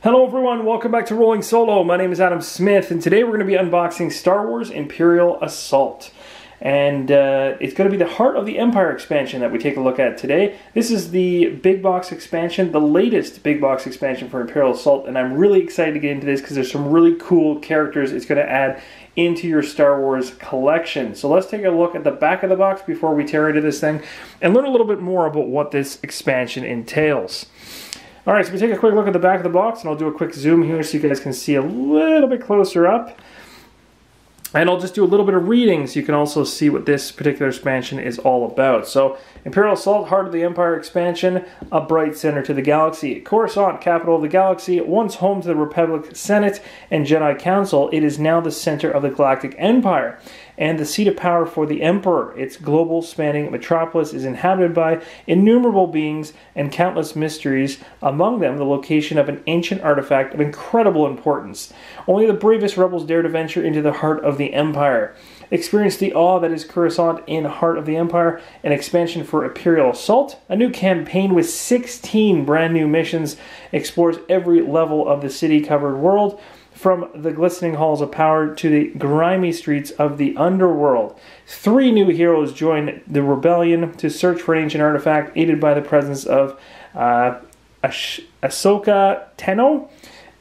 Hello everyone, welcome back to Rolling Solo. My name is Adam Smith, and today we're going to be unboxing Star Wars Imperial Assault. And it's going to be the Heart of the Empire expansion that we take a look at today. This is the big box expansion, the latest big box expansion for Imperial Assault, and I'm really excited to get into this because there's some really cool characters it's going to add into your Star Wars collection. So let's take a look at the back of the box before we tear into this thing and learn a little bit more about what this expansion entails. Alright, so we take a quick look at the back of the box, and I'll do a quick zoom here so you guys can see a little bit closer up. And I'll just do a little bit of reading so you can also see what this particular expansion is all about. So, Imperial Assault, Heart of the Empire expansion, a bright center to the galaxy. Coruscant, capital of the galaxy, once home to the Republic Senate and Jedi Council, it is now the center of the Galactic Empire and the seat of power for the Emperor. Its global spanning metropolis is inhabited by innumerable beings and countless mysteries, among them the location of an ancient artifact of incredible importance. Only the bravest rebels dare to venture into the heart of the Empire. Experience the awe that is Coruscant in Heart of the Empire, an expansion for Imperial Assault. A new campaign with 16 brand new missions explores every level of the city-covered world, from the glistening halls of power to the grimy streets of the underworld. 3 new heroes join the rebellion to search for an ancient artifact, aided by the presence of Ahsoka Tano.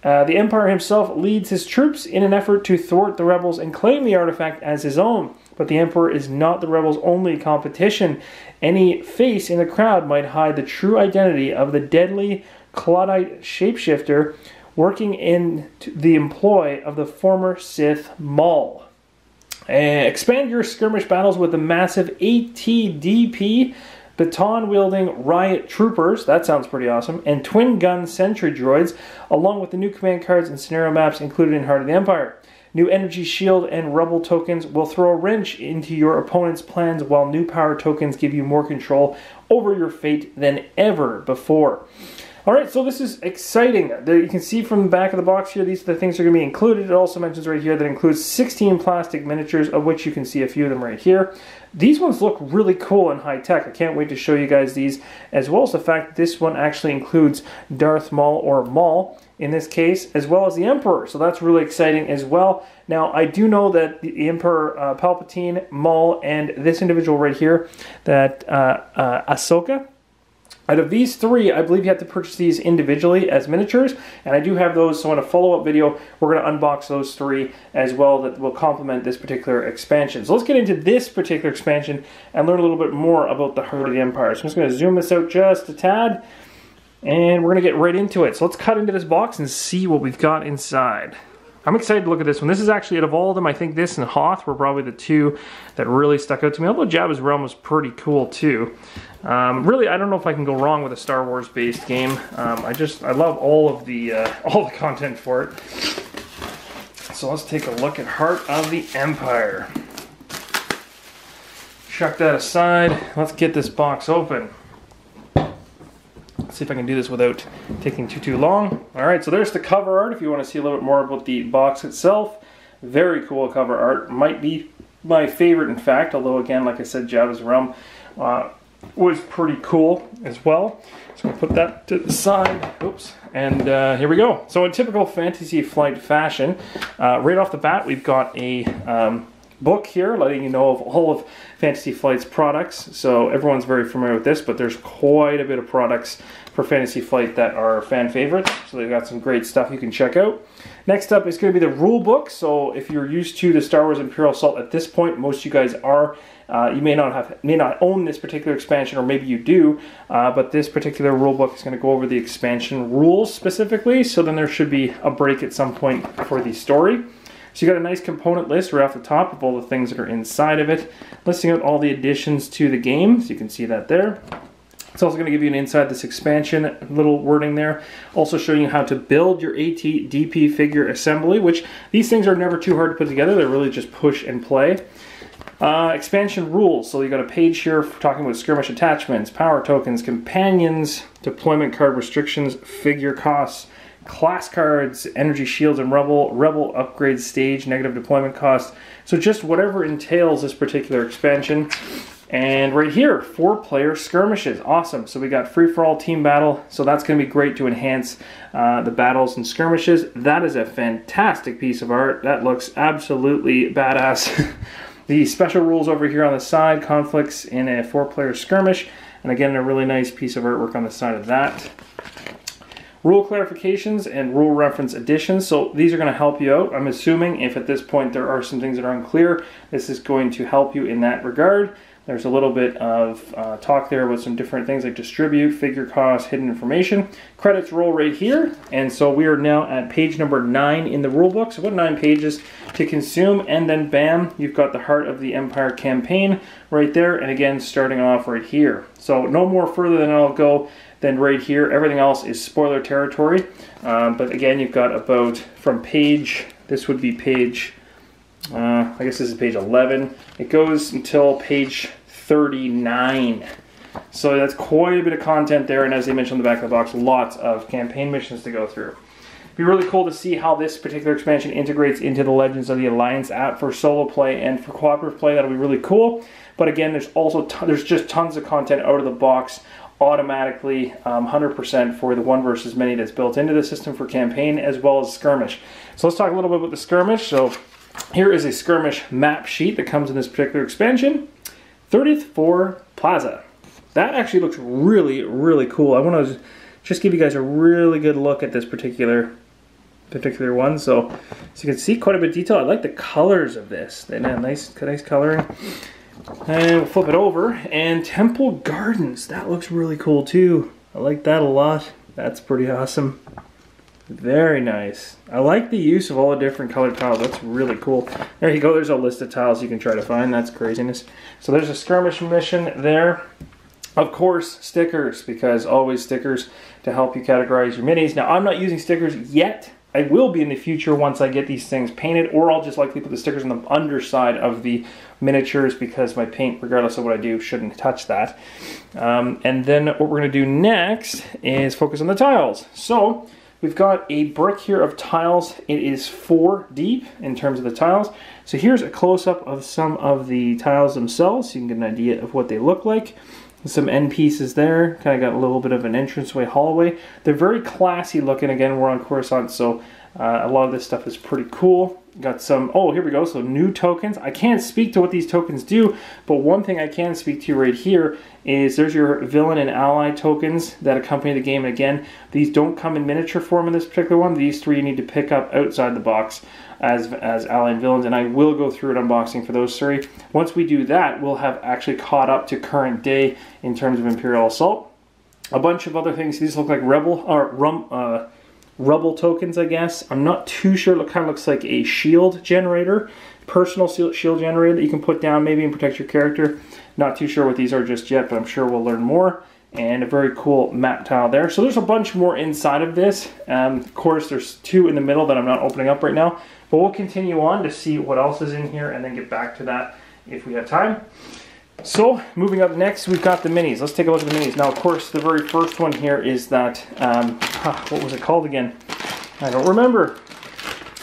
The Empire himself leads his troops in an effort to thwart the rebels and claim the artifact as his own. But the Emperor is not the rebels' only competition. Any face in the crowd might hide the true identity of the deadly Claudite shapeshifter working in the employ of the former Sith Maul. Expand your skirmish battles with the massive ATDP baton-wielding riot troopers, that sounds pretty awesome, and twin-gun sentry droids, along with the new command cards and scenario maps included in Heart of the Empire. New energy shield and rebel tokens will throw a wrench into your opponent's plans, while new power tokens give you more control over your fate than ever before. Alright, so this is exciting. You can see from the back of the box here, these are the things that are going to be included. It also mentions right here that includes 16 plastic miniatures, of which you can see a few of them right here. These ones look really cool and high-tech. I can't wait to show you guys these, as well as the fact that this one actually includes Darth Maul, or Maul, in this case, as well as the Emperor. So that's really exciting as well. Now, I do know that the Emperor Palpatine, Maul, and this individual right here, that Ahsoka, out of these 3, I believe you have to purchase these individually as miniatures, and I do have those, so in a follow-up video, we're going to unbox those 3 as well that will complement this particular expansion. So let's get into this particular expansion and learn a little bit more about the Heart of the Empire. So I'm just going to zoom this out just a tad, and we're going to get right into it. So let's cut into this box and see what we've got inside. I'm excited to look at this one. This is actually, out of all of them, I think this and Hoth were probably the 2 that really stuck out to me. Although Jabba's Realm was pretty cool too. Really, I don't know if I can go wrong with a Star Wars based game. I love all the content for it. So let's take a look at Heart of the Empire. Chuck that aside. Let's get this box open. See if I can do this without taking too long. Alright, so there's the cover art if you want to see a little bit more about the box itself. Very cool cover art. Might be my favorite, in fact, although again, like I said, Jabba's Realm was pretty cool as well. So I'm going to put that to the side. Oops. And here we go. So in typical Fantasy Flight fashion, right off the bat, we've got a book here letting you know of all of Fantasy Flight's products. So everyone's very familiar with this, but there's quite a bit of products for Fantasy Flight that are fan favorites. So they've got some great stuff you can check out. Next up is going to be the rule book. So if you're used to the Star Wars Imperial Assault at this point, most of you guys are. You may not own this particular expansion, or maybe you do, but this particular rule book is going to go over the expansion rules specifically. So then there should be a break at some point for the story. So you got a nice component list right off the top of all the things that are inside of it, listing out all the additions to the game, so you can see that there. It's also going to give you an inside this expansion, little wording there. Also showing you how to build your ATDP figure assembly, which these things are never too hard to put together. They're really just push and play. Expansion rules. So you got a page here talking about skirmish attachments, power tokens, companions, deployment card restrictions, figure costs, class cards, energy shields and rebel upgrade stage, negative deployment cost. So just whatever entails this particular expansion. And right here, 4-player skirmishes. Awesome. So we got free-for-all team battle. So that's going to be great to enhance the battles and skirmishes. That is a fantastic piece of art. That looks absolutely badass. The special rules over here on the side, conflicts in a 4-player skirmish. And again, a really nice piece of artwork on the side of that. Rule clarifications and rule reference additions. So these are going to help you out. I'm assuming if at this point there are some things that are unclear, this is going to help you in that regard. There's a little bit of talk there about some different things like distribute, figure cost, hidden information. Credits roll right here. And so we are now at page number 9 in the rule book. So about 9 pages to consume. And then bam, you've got the Heart of the Empire campaign right there. And again, starting off right here. So no more further than I'll go than right here. Everything else is spoiler territory. But again, you've got about from page, this would be page, I guess this is page 11. It goes until page 39. So that's quite a bit of content there, and as they mentioned on the back of the box, lots of campaign missions to go through. It'd be really cool to see how this particular expansion integrates into the Legends of the Alliance app for solo play and for cooperative play. That'll be really cool. But again, there's also there's just tons of content out of the box automatically, 100% for the 1 versus many that's built into the system for campaign as well as skirmish. So let's talk a little bit about the skirmish. So here is a skirmish map sheet that comes in this particular expansion. 30th Floor Plaza. That actually looks really, really cool. I want to just give you guys a really good look at this particular one. So you can see quite a bit of detail. I like the colors of this. They have nice coloring. And we'll flip it over. And Temple Gardens. That looks really cool too. I like that a lot. That's pretty awesome. Very nice. I like the use of all the different colored tiles. That's really cool. There you go. There's a list of tiles you can try to find. That's craziness. So there's a skirmish mission there. Of course, stickers, because always stickers to help you categorize your minis. Now, I'm not using stickers yet. I will be in the future once I get these things painted, or I'll just likely put the stickers on the underside of the miniatures because my paint, regardless of what I do, shouldn't touch that. And then what we're going to do next is focus on the tiles. So we've got a brick here of tiles. It is 4 deep in terms of the tiles. So here's a close-up of some of the tiles themselves so you can get an idea of what they look like. Some end pieces there, kind of got a little bit of an entranceway hallway. They're very classy looking. Again, we're on Coruscant, so a lot of this stuff is pretty cool. Got some, oh, here we go, so new tokens. I can't speak to what these tokens do, but one thing I can speak to right here is there's your villain and ally tokens that accompany the game. And again, these don't come in miniature form in this particular one. These 3 you need to pick up outside the box as ally and villains, and I will go through an unboxing for those 3. Once we do that, we'll have actually caught up to current day in terms of Imperial Assault. A bunch of other things. These look like Rubble tokens, I guess. I'm not too sure. It kind of looks like a shield generator, personal shield generator that you can put down maybe and protect your character. Not too sure what these are just yet, but I'm sure we'll learn more. And a very cool map tile there. So there's a bunch more inside of this. Of course, there's 2 in the middle that I'm not opening up right now. But we'll continue on to see what else is in here and then get back to that if we have time. So, moving up next, we've got the minis. Let's take a look at the minis. Now, of course, the very first one here is that, what was it called again? I don't remember.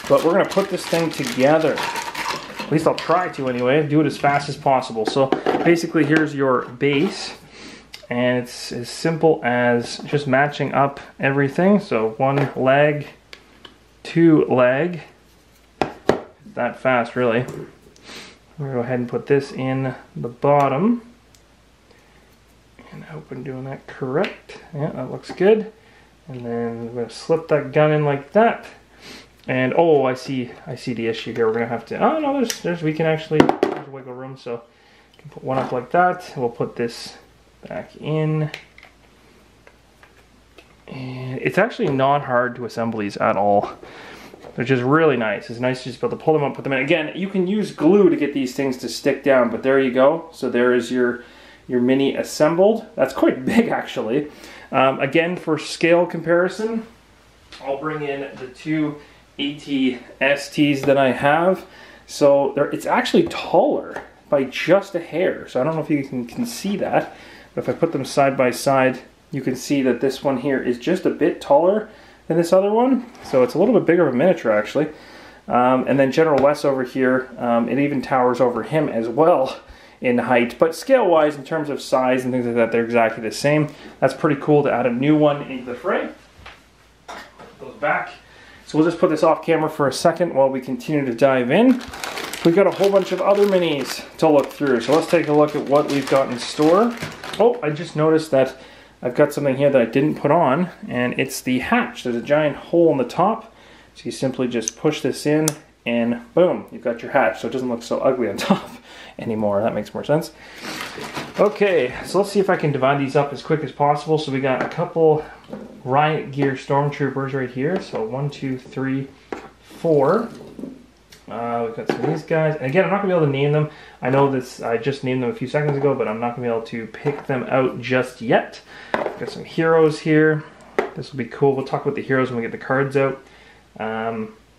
But we're going to put this thing together. At least I'll try to anyway. Do it as fast as possible. So, basically, here's your base. And it's as simple as just matching up everything. So, 1 leg, 2 leg. That fast, really. I'm going to go ahead and put this in the bottom. And I hope I'm doing that correct. Yeah, that looks good. And then I'm going to slip that gun in like that. And oh, I see the issue here. We're going to have to, oh no, we can actually, there's wiggle room. So you can put one up like that. We'll put this back in. And it's actually not hard to assemble these at all. Which is really nice. It's nice to just be able to pull them up, put them in. Again, you can use glue to get these things to stick down, but there you go. So there is your mini assembled. That's quite big, actually. Again, for scale comparison, I'll bring in the 2 AT-STs that I have. So it's actually taller by just a hair. So I don't know if you can see that, but if I put them side by side, you can see that this one here is just a bit taller than this other one, so it's a little bit bigger of a miniature actually. And then General Wes over here, it even towers over him as well in height. But scale-wise, in terms of size and things like that, they're exactly the same. That's pretty cool to add a new one into the fray. Goes back. So we'll just put this off camera for a second while we continue to dive in. We've got a whole bunch of other minis to look through. So let's take a look at what we've got in store. Oh, I just noticed that I've got something here that I didn't put on, and it's the hatch. There's a giant hole in the top. So you simply just push this in, and boom, you've got your hatch. So it doesn't look so ugly on top anymore. That makes more sense. Okay, so let's see if I can divide these up as quick as possible. So we got a couple riot gear stormtroopers right here. So 1, 2, 3, 4. We've got some of these guys. And again, I'm not going to be able to name them. I know this, I just named them a few seconds ago, but I'm not going to be able to pick them out just yet. Got some heroes here. This will be cool. We'll talk about the heroes when we get the cards out.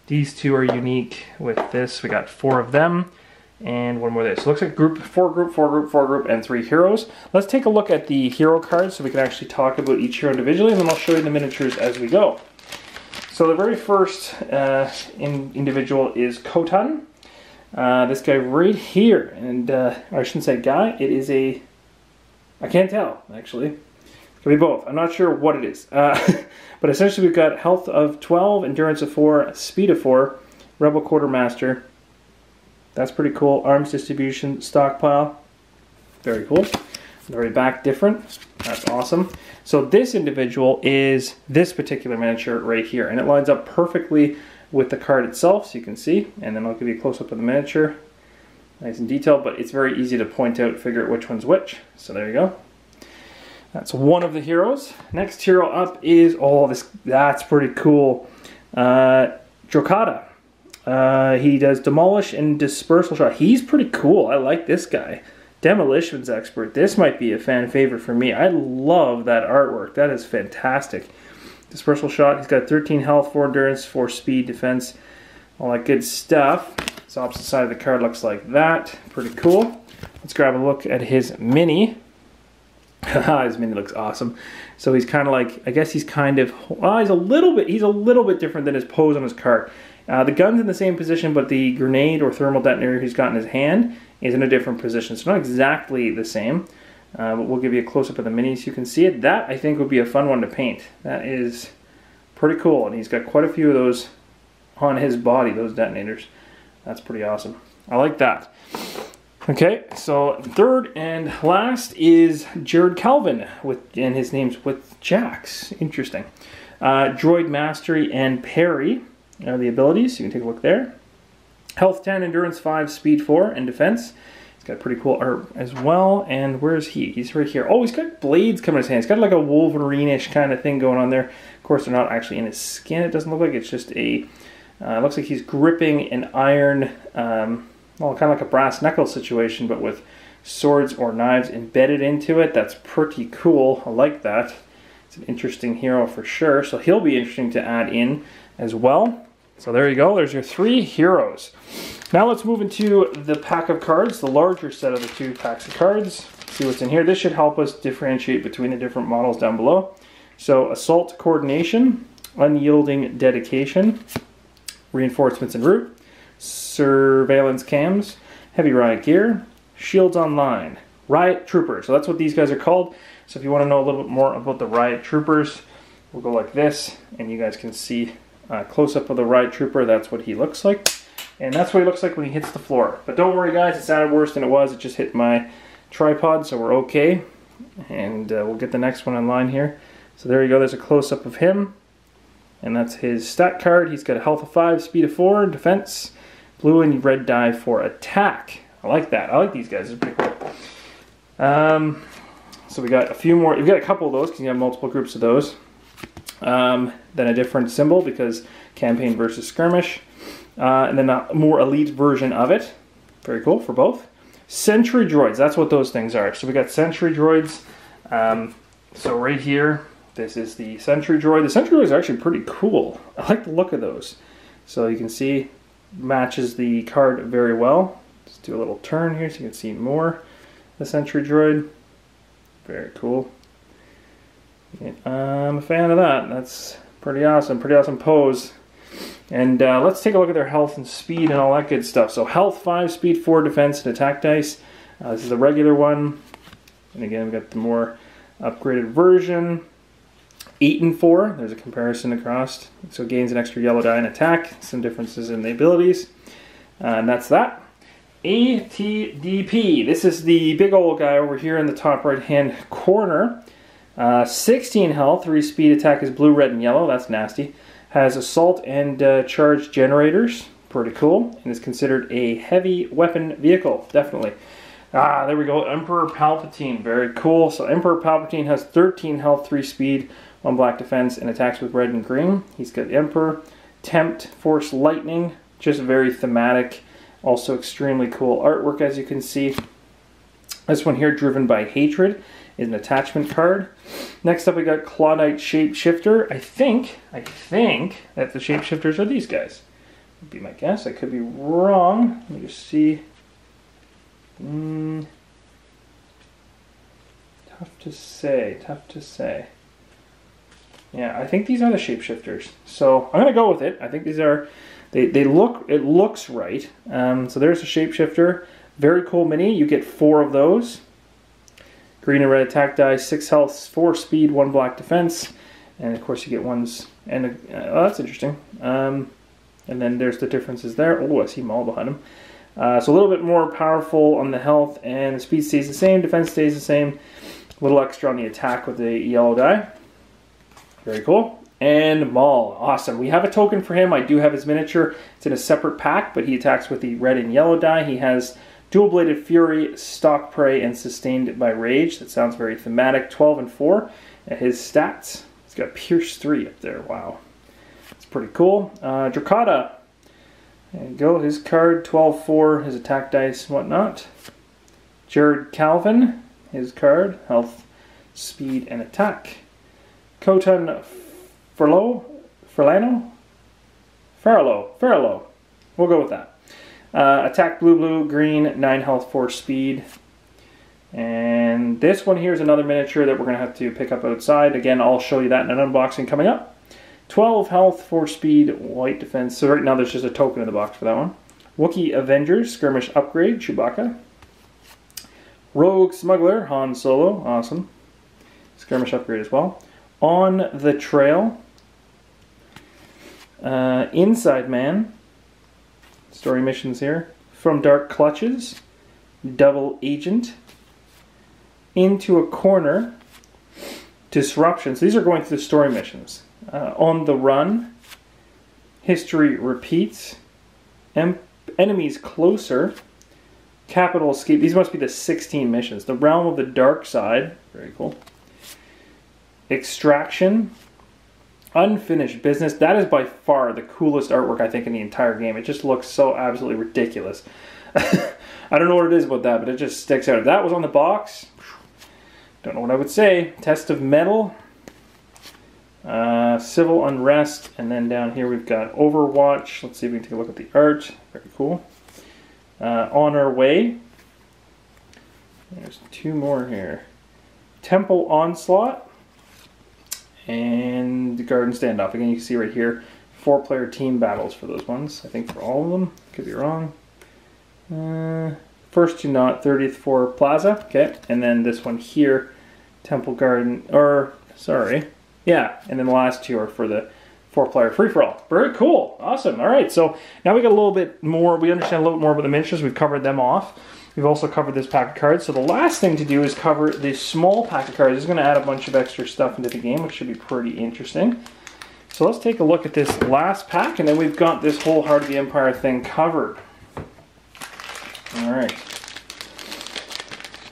These two are unique with this. We got 4 of them and one more there. So it looks like group, 4 group, and 3 heroes. Let's take a look at the hero cards so we can actually talk about each hero individually, and then I'll show you the miniatures as we go. So the very first individual is Khotan. This guy right here, and I shouldn't say guy, it is a, I can't tell actually. It could be both. I'm not sure what it is. But essentially we've got health of 12, endurance of 4, speed of 4, rebel quartermaster. That's pretty cool. Arms distribution, stockpile. Very cool. The very back different. That's awesome. So this individual is this particular miniature right here, and it lines up perfectly with the card itself, so you can see. And then I'll give you a close-up of the miniature. Nice and detailed, but it's very easy to point out, figure out which one's which. So there you go. That's one of the heroes. Next hero up is, oh, that's pretty cool. Drokata. He does demolish and dispersal shot. He's pretty cool. I like this guy. Demolitions expert. This might be a fan favorite for me. I love that artwork. That is fantastic. Dispersal shot. He's got 13 health, 4 endurance, 4 speed, defense, all that good stuff. This opposite side of the card looks like that. Pretty cool. Let's grab a look at his mini. His mini looks awesome. So he's kind of like, I guess he's kind of, well, he's a little bit different than his pose on his card. The gun's in the same position, but the grenade or thermal detonator he's got in his hand is in a different position. So not exactly the same, but we'll give you a close-up of the mini so you can see it. That, I think, would be a fun one to paint. That is pretty cool, and he's got quite a few of those on his body, those detonators. That's pretty awesome. I like that. Okay, so third and last is Jared Calvin, and his name's with Jax. Interesting. Droid Mastery and Parry are the abilities. You can take a look there. Health 10, Endurance 5, Speed 4, and Defense. He's got pretty cool art as well. And where's he? He's right here. Oh, he's got blades coming in his hand. He's got like a Wolverine-ish kind of thing going on there. Of course, they're not actually in his skin. It doesn't look like. It's just a... it looks like he's gripping an iron... well, kind of like a brass knuckle situation, but with swords or knives embedded into it. That's pretty cool. I like that. It's an interesting hero for sure. So he'll be interesting to add in as well. So there you go. There's your 3 heroes. Now let's move into the pack of cards, the larger set of the 2 packs of cards. See what's in here. This should help us differentiate between the different models down below. So Assault Coordination, Unyielding Dedication, Reinforcements en route, Surveillance Cams, Heavy Riot Gear, Shields Online, Riot Troopers. So that's what these guys are called. So if you want to know a little bit more about the Riot Troopers, we'll go like this, and you guys can see a close-up of the Riot Trooper. That's what he looks like. And that's what he looks like when he hits the floor. But don't worry, guys, it sounded worse than it was. It just hit my tripod, so we're okay. And we'll get the next one online here. So there you go. There's a close-up of him. And that's his stat card. He's got a health of 5, speed of 4, defense, blue and red die for attack. I like that. I like these guys. They're pretty cool. So we got a few more. You've got a couple of those because you have multiple groups of those. Then a different symbol because campaign versus skirmish. And then a more elite version of it. Very cool for both. Sentry droids. That's what those things are. So we got sentry droids. So right here, this is the sentry droid. The sentry droids are actually pretty cool. I like the look of those. So you can see matches the card very well. Let's do a little turn here so you can see more. The sentry droid. Very cool. I'm a fan of that. That's pretty awesome. Pretty awesome pose. And let's take a look at their health and speed and all that good stuff. So health 5, speed 4, defense, and attack dice. This is the regular one. And again, we've got the more upgraded version. 8 and 4. There's a comparison across. So it gains an extra yellow die in attack. Some differences in the abilities. And that's that. ATDP. This is the big old guy over here in the top right hand corner. 16 health, 3 speed, attack is blue, red, and yellow. That's nasty. Has assault and charge generators. Pretty cool. And is considered a heavy weapon vehicle. Definitely. Ah, there we go. Emperor Palpatine. Very cool. So Emperor Palpatine has 13 health, 3 speed, 1 black defense, and attacks with red and green. He's got Emperor, Tempt, Force Lightning. Just very thematic. Also extremely cool artwork, as you can see. This one here, Driven by Hatred, is an attachment card. Next up, we got Claudite Shapeshifter. I think that the Shapeshifters are these guys. Would be my guess. I could be wrong. Let me just see. Tough to say. Yeah, I think these are the Shapeshifters. So I'm gonna go with it. I think these are. It looks right. So there's a Shapeshifter. Very cool mini. You get 4 of those. Green and red attack die, 6 health, 4 speed, 1 black defense. And of course you get ones, and oh, that's interesting. And then there's the differences there. Oh, I see Maul behind him. So a little bit more powerful on the health, and the speed stays the same, defense stays the same. A little extra on the attack with the yellow die. Very cool. And Maul, awesome. We have a token for him. I do have his miniature. It's in a separate pack, but he attacks with the red and yellow die. He has dual-bladed fury, stalk prey, and sustained by rage. That sounds very thematic. 12 and 4. And his stats, he's got Pierce 3 up there. Wow. That's pretty cool. Drakata. There you go. His card, 12-4. His attack dice, whatnot. Jared Calvin. His card, health, speed, and attack. Khoton Farlow. We'll go with that. Attack blue, green, 9 health, 4 speed. And this one here is another miniature that we're going to have to pick up outside. Again, I'll show you that in an unboxing coming up. 12 health, 4 speed, white defense. So right now there's just a token in the box for that one. Wookiee Avengers, Skirmish upgrade, Chewbacca. Rogue Smuggler, Han Solo, awesome. Skirmish upgrade as well. On the Trail. Inside Man. Story missions here. From Dark Clutches. Double Agent. Into a Corner. Disruption. So these are going through the story missions. On the Run. History Repeats. Enemies Closer. Capital Escape. These must be the 16 missions. The Realm of the Dark Side. Very cool. Extraction. Unfinished Business. That is by far the coolest artwork I think in the entire game. It just looks so absolutely ridiculous. I don't know what it is about that, but it just sticks out. If that was on the box, don't know what I would say. Test of Metal. Civil Unrest. And then down here we've got Overwatch. Let's see if we can take a look at the art. Very cool. On Our Way. There's 2 more here. Temple Onslaught. And the Garden Standoff. Again, you can see right here, 4-player team battles for those ones. I think for all of them. Could be wrong. First 2 not, 30th for Plaza. Okay, and then this one here, Temple Garden, or, sorry. Yeah, and then the last 2 are for the 4-player free-for-all. Very cool. Awesome. All right, so now we got a little bit more, we understand a little bit more about the miniatures. We've covered them off. We've also covered this pack of cards. So the last thing to do is cover this small pack of cards. It's going to add a bunch of extra stuff into the game, which should be pretty interesting. So let's take a look at this last pack, and then we've got this whole Heart of the Empire thing covered. All right.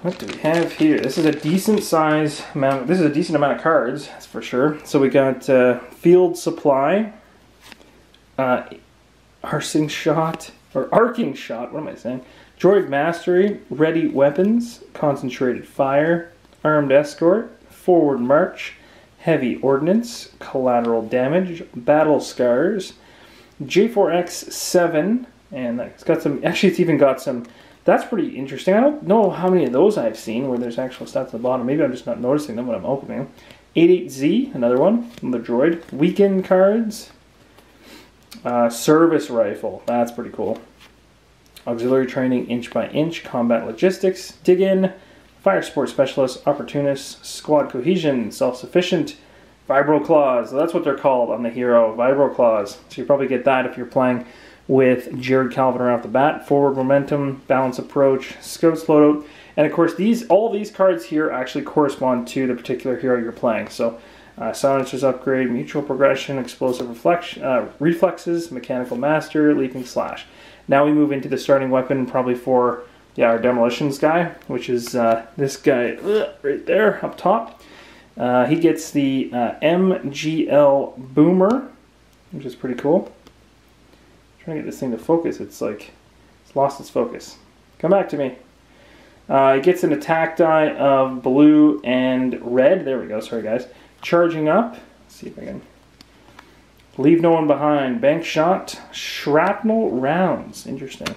What do we have here? This is a decent size amount. This is a decent amount of cards, that's for sure. So we got Field Supply, Arcing Shot, what am I saying? Droid Mastery, Ready Weapons, Concentrated Fire, Armed Escort, Forward March, Heavy Ordnance, Collateral Damage, Battle Scars, J4X7, and it's got some, actually it's even got some, that's pretty interesting. I don't know how many of those I've seen where there's actual stats at the bottom. Maybe I'm just not noticing them when I'm opening them. 88Z, another one, another droid. Weekend cards, Service Rifle, that's pretty cool. auxiliary training, inch by inch, combat logistics, dig in, fire support specialist, opportunist, squad cohesion, self-sufficient, vibro claws. So that's what they're called on the hero, vibro claws. So you probably get that if you're playing with Jared Calvin right off the bat. Forward momentum, balance approach, scouts loadout, and of course all these cards here actually correspond to the particular hero you're playing. So silencers upgrade, mutual progression, explosive reflexes, mechanical master, leaping slash. Now we move into the starting weapon, probably for our demolitions guy, which is this guy right there up top. He gets the MGL Boomer, which is pretty cool. I'm trying to get this thing to focus. It's lost its focus. Come back to me. He gets an attack die of blue and red. There we go. Sorry, guys. Charging up. Let's see if I can. Leave no one behind. Bank shot. Shrapnel rounds. Interesting.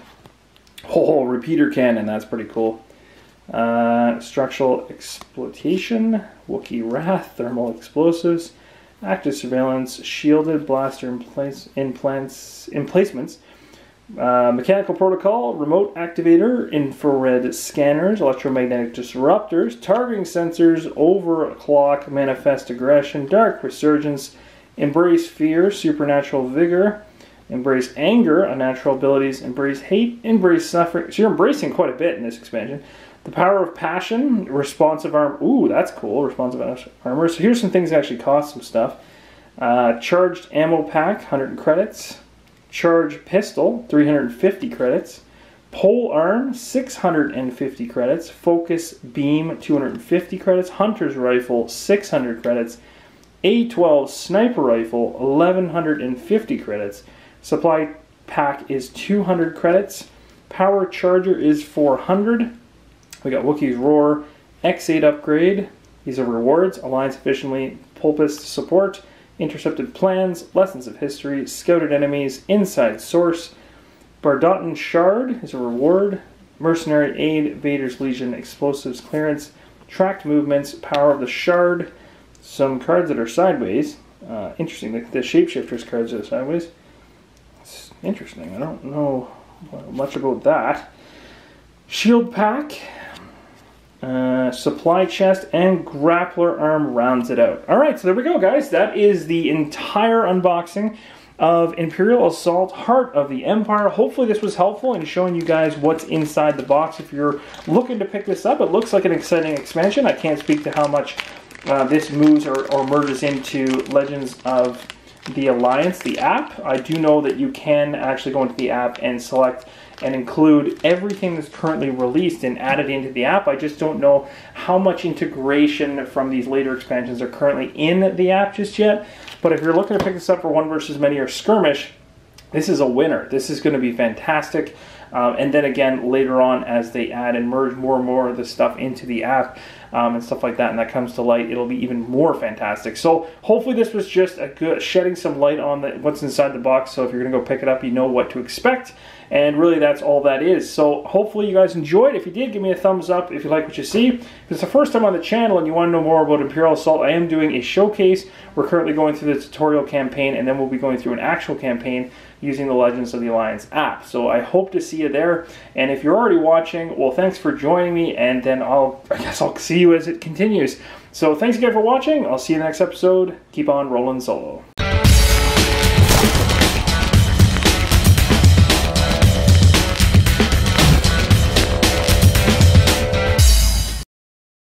Oh, repeater cannon. That's pretty cool. Structural exploitation. Wookiee wrath. Thermal explosives. Active surveillance. Shielded blaster emplacements. Mechanical protocol, remote activator, infrared scanners, electromagnetic disruptors, targeting sensors, overclock, manifest aggression, dark resurgence, embrace fear, supernatural vigor, embrace anger, unnatural abilities, embrace hate, embrace suffering. So you're embracing quite a bit in this expansion. The power of passion, responsive armor. Ooh, that's cool, responsive armor. So here's some things that actually cost some stuff. Charged ammo pack, 100 credits. Charge pistol, 350 credits. Pole arm, 650 credits. Focus beam, 250 credits. Hunter's rifle, 600 credits. A12 sniper rifle, 1150 credits. Supply pack is 200 credits. Power charger is 400. We got Wookiee's Roar, X8 upgrade. These are rewards. Alliance efficiently, Pulpist support. Intercepted plans, lessons of history, scouted enemies, inside source. Bardotan Shard is a reward. Mercenary aid, Vader's Legion, explosives clearance, tracked movements, power of the shard. Some cards that are sideways. Interesting, the Shapeshifters cards are sideways. It's interesting, I don't know much about that. Shield pack. Supply chest and grappler arm rounds it out. Alright, so there we go, guys. That is the entire unboxing of Imperial Assault, Heart of the Empire. Hopefully this was helpful in showing you guys what's inside the box. If you're looking to pick this up, it looks like an exciting expansion. I can't speak to how much this moves or merges into Legends of the Alliance, the app. I do know that you can actually go into the app and select and include everything that's currently released and add it into the app. I just don't know how much integration from these later expansions are currently in the app just yet. But if you're looking to pick this up for One versus Many or Skirmish, this is a winner. This is going to be fantastic. And then again, later on, as they add and merge more and more of the stuff into the app and stuff like that, and that comes to light, it'll be even more fantastic. So hopefully this was just a good shedding some light on what's inside the box. So if you're going to go pick it up, you know what to expect. And really, that's all that is. So hopefully you guys enjoyed. If you did, give me a thumbs up if you like what you see. If it's the first time on the channel and you want to know more about Imperial Assault, I am doing a showcase. We're currently going through the tutorial campaign, and then we'll be going through an actual campaign using the Legends of the Alliance app. So I hope to see you there. And if you're already watching, well, thanks for joining me, and then I guess I'll see you as it continues. So thanks again for watching. I'll see you in the next episode. Keep on rolling solo.